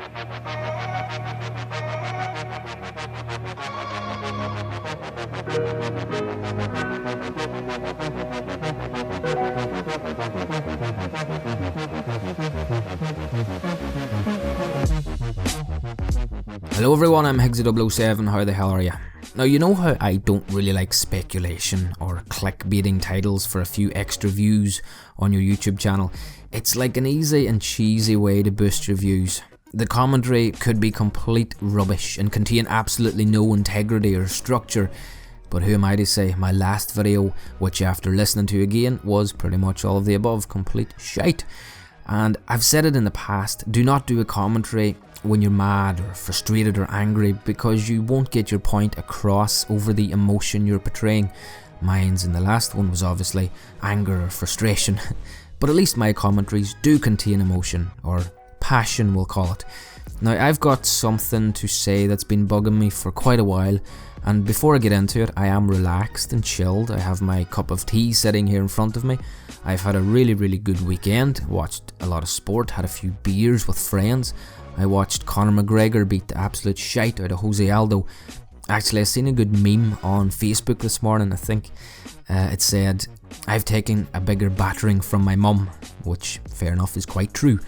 Hello everyone, I'm Higgsy007, how the hell are you? Now you know how I don't really like speculation or clickbaiting titles for a few extra views on your YouTube channel. It's like an easy and cheesy way to boost your views. The commentary could be complete rubbish and contain absolutely no integrity or structure, but who am I to say? My last video, which after listening to again, was pretty much all of the above, complete shite. And I've said it in the past, do not do a commentary when you're mad or frustrated or angry, because you won't get your point across over the emotion you're portraying. Mine's in the last one was obviously anger or frustration, but at least my commentaries do contain emotion, or passion we'll call it. Now I've got something to say that's been bugging me for quite a while, and before I get into it, I am relaxed and chilled. I have my cup of tea sitting here in front of me. I've had a really good weekend, watched a lot of sport, had a few beers with friends. I watched Conor McGregor beat the absolute shite out of Jose Aldo. Actually, I seen a good meme on Facebook this morning. I think it said, "I've taken a bigger battering from my mum," which fair enough is quite true.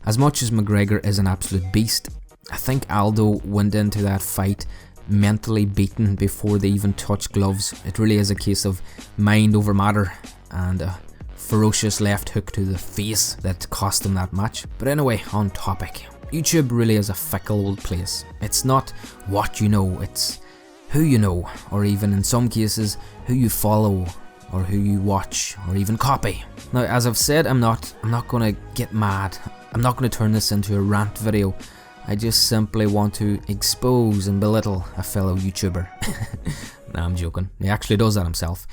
As much as McGregor is an absolute beast, I think Aldo went into that fight mentally beaten before they even touched gloves. It really is a case of mind over matter and a ferocious left hook to the face that cost him that match. But anyway, on topic. YouTube really is a fickle old place. It's not what you know, it's who you know, or even in some cases, who you follow, or who you watch, or even copy. Now, as I've said, I'm not gonna get mad. I'm not gonna turn this into a rant video. I just simply want to expose and belittle a fellow YouTuber. Nah, I'm joking. He actually does that himself.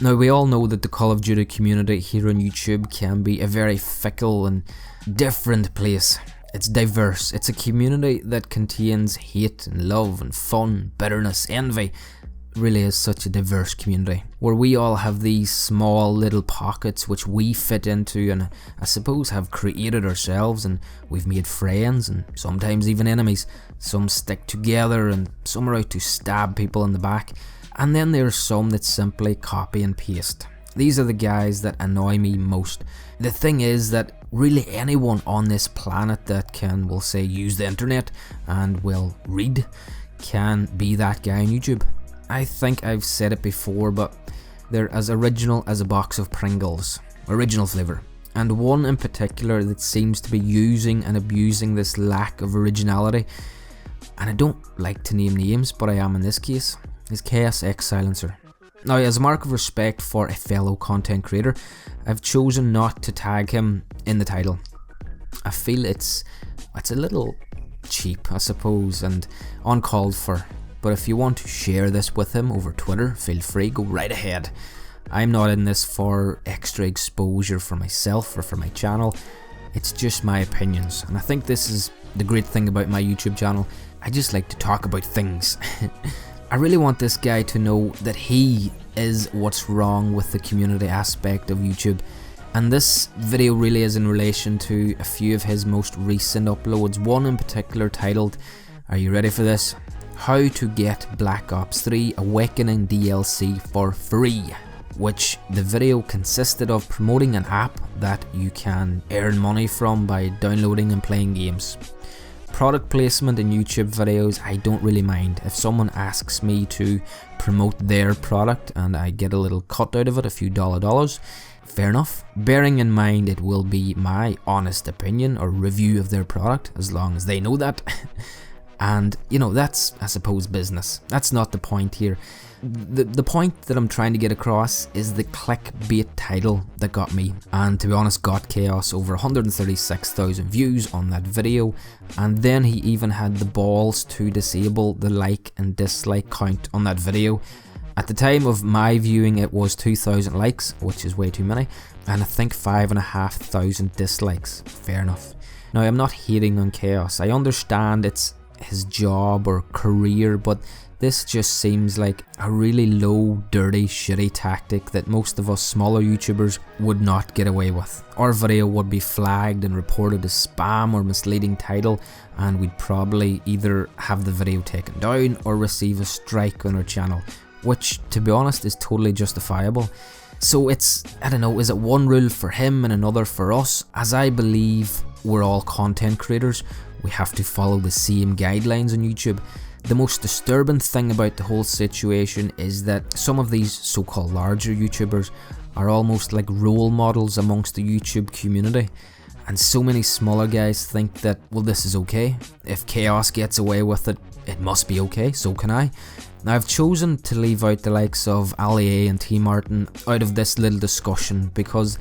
Now, we all know that the Call of Duty community here on YouTube can be a very fickle and different place. It's diverse. It's a community that contains hate and love and fun, bitterness, envy. It really is such a diverse community, where we all have these small little pockets which we fit into and I suppose have created ourselves, and we've made friends and sometimes even enemies. Some stick together and some are out to stab people in the back. And then there's some that simply copy and paste. These are the guys that annoy me most. The thing is that really anyone on this planet that can, we'll say, use the internet and will read can be that guy on YouTube. I think I've said it before, but they're as original as a box of Pringles. Original flavour. And one in particular that seems to be using and abusing this lack of originality, and I don't like to name names, but I am in this case, is ChaosxSilencer. Now, as a mark of respect for a fellow content creator, I've chosen not to tag him in the title. I feel it's a little cheap, I suppose, and uncalled for. But if you want to share this with him over Twitter, feel free, go right ahead. I'm not in this for extra exposure for myself or for my channel. It's just my opinions, and I think this is the great thing about my YouTube channel. I just like to talk about things. I really want this guy to know that he is what's wrong with the community aspect of YouTube, and this video really is in relation to a few of his most recent uploads, one in particular titled, are you ready for this? How to get Black Ops 3 Awakening DLC for free, which the video consisted of promoting an app that you can earn money from by downloading and playing games. Product placement in YouTube videos, I don't really mind. If someone asks me to promote their product and I get a little cut out of it, a few dollars, fair enough. Bearing in mind it will be my honest opinion or review of their product, as long as they know that. And, you know, that's, I suppose, business. That's not the point here. The point that I'm trying to get across is the clickbait title that got me, and to be honest got Chaos over 136,000 views on that video, and then he even had the balls to disable the like and dislike count on that video. At the time of my viewing it was 2,000 likes, which is way too many, and I think 5,500 dislikes. Fair enough. Now, I'm not hating on Chaos. I understand it's his job or career, but this just seems like a really low, dirty, shitty tactic that most of us smaller YouTubers would not get away with. Our video would be flagged and reported as spam or misleading title, and we'd probably either have the video taken down or receive a strike on our channel, which, to be honest, is totally justifiable. So it's, I don't know, is it one rule for him and another for us? As I believe we're all content creators, we have to follow the same guidelines on YouTube. The most disturbing thing about the whole situation is that some of these so-called larger YouTubers are almost like role models amongst the YouTube community, and so many smaller guys think that, well, this is okay. If Chaos gets away with it, it must be okay, so can I. Now, I've chosen to leave out the likes of Ali A and T Martin out of this little discussion because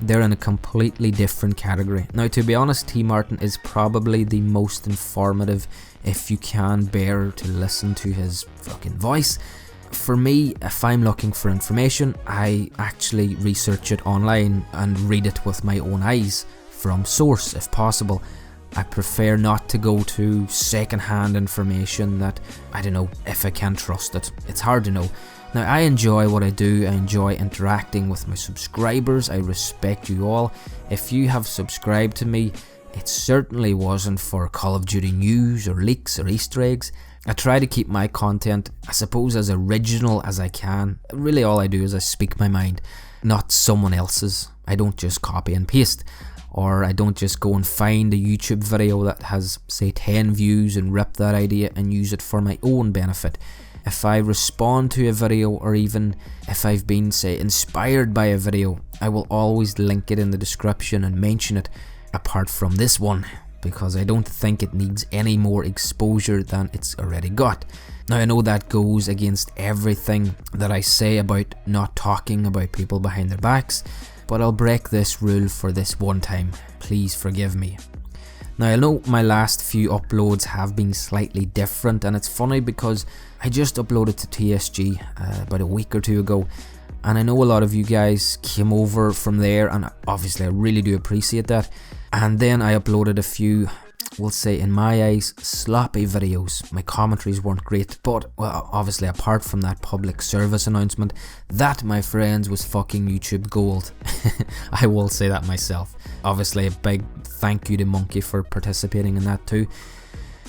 they're in a completely different category. Now, to be honest, T Martin is probably the most informative if you can bear to listen to his fucking voice. For me, if I'm looking for information, I actually research it online and read it with my own eyes, from source if possible. I prefer not to go to second-hand information that, I don't know, if I can trust it. It's hard to know. Now, I enjoy what I do. I enjoy interacting with my subscribers. I respect you all. If you have subscribed to me, it certainly wasn't for Call of Duty news or leaks or Easter eggs. I try to keep my content, I suppose, as original as I can. Really, all I do is I speak my mind, not someone else's. I don't just copy and paste. Or I don't just go and find a YouTube video that has, say, 10 views and rip that idea and use it for my own benefit. If I respond to a video, or even if I've been, say, inspired by a video, I will always link it in the description and mention it, apart from this one, because I don't think it needs any more exposure than it's already got. Now, I know that goes against everything that I say about not talking about people behind their backs, but I'll break this rule for this one time. Please forgive me. Now, I know my last few uploads have been slightly different, and it's funny because I just uploaded to TSG about a week or two ago, and I know a lot of you guys came over from there, and obviously I really do appreciate that. And then I uploaded a few, we'll say in my eyes, sloppy videos. My commentaries weren't great, but well, obviously apart from that public service announcement, that, my friends, was fucking YouTube gold. I will say that myself. Obviously a big thank you to Monkey for participating in that too.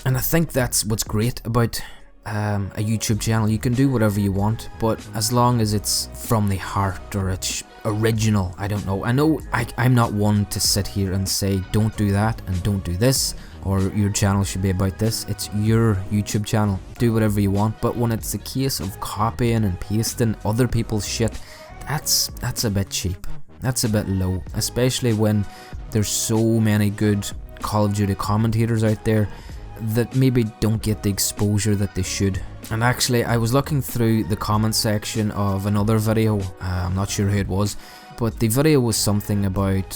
And I think that's what's great about a YouTube channel. You can do whatever you want, but as long as it's from the heart or it's original. I don't know. I know I'm not one to sit here and say don't do that and don't do this, or your channel should be about this. It's your YouTube channel. Do whatever you want. But when it's a case of copying and pasting other people's shit, that's a bit cheap. That's a bit low, especially when there's so many good Call of Duty commentators out there that maybe don't get the exposure that they should. And actually, I was looking through the comment section of another video, I'm not sure who it was, but the video was something about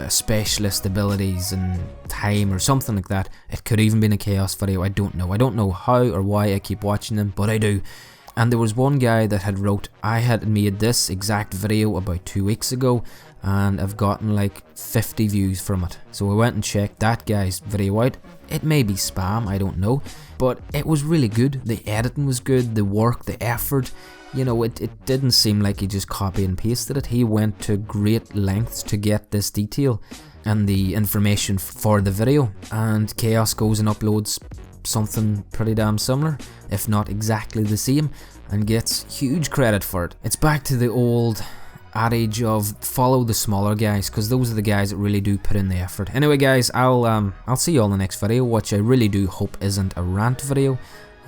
specialist abilities and time or something like that. It could even been a Chaos video, I don't know how or why I keep watching them, but I do. And there was one guy that had wrote, I had made this exact video about 2 weeks ago and I've gotten like 50 views from it. So I went and checked that guy's video out. It may be spam, I don't know, but it was really good. The editing was good, the work, the effort, you know, it didn't seem like he just copy and pasted it. He went to great lengths to get this detail and the information for the video, and Chaos goes and uploads something pretty damn similar, if not exactly the same, and gets huge credit for it. It's back to the old adage of follow the smaller guys, because those are the guys that really do put in the effort. Anyway guys, I'll see you all in the next video, which I really do hope isn't a rant video.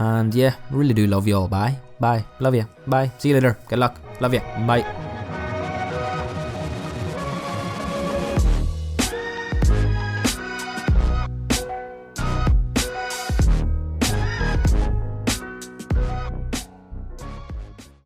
And yeah, really do love you all. Bye, love you, bye, see you later, good luck, love you, bye.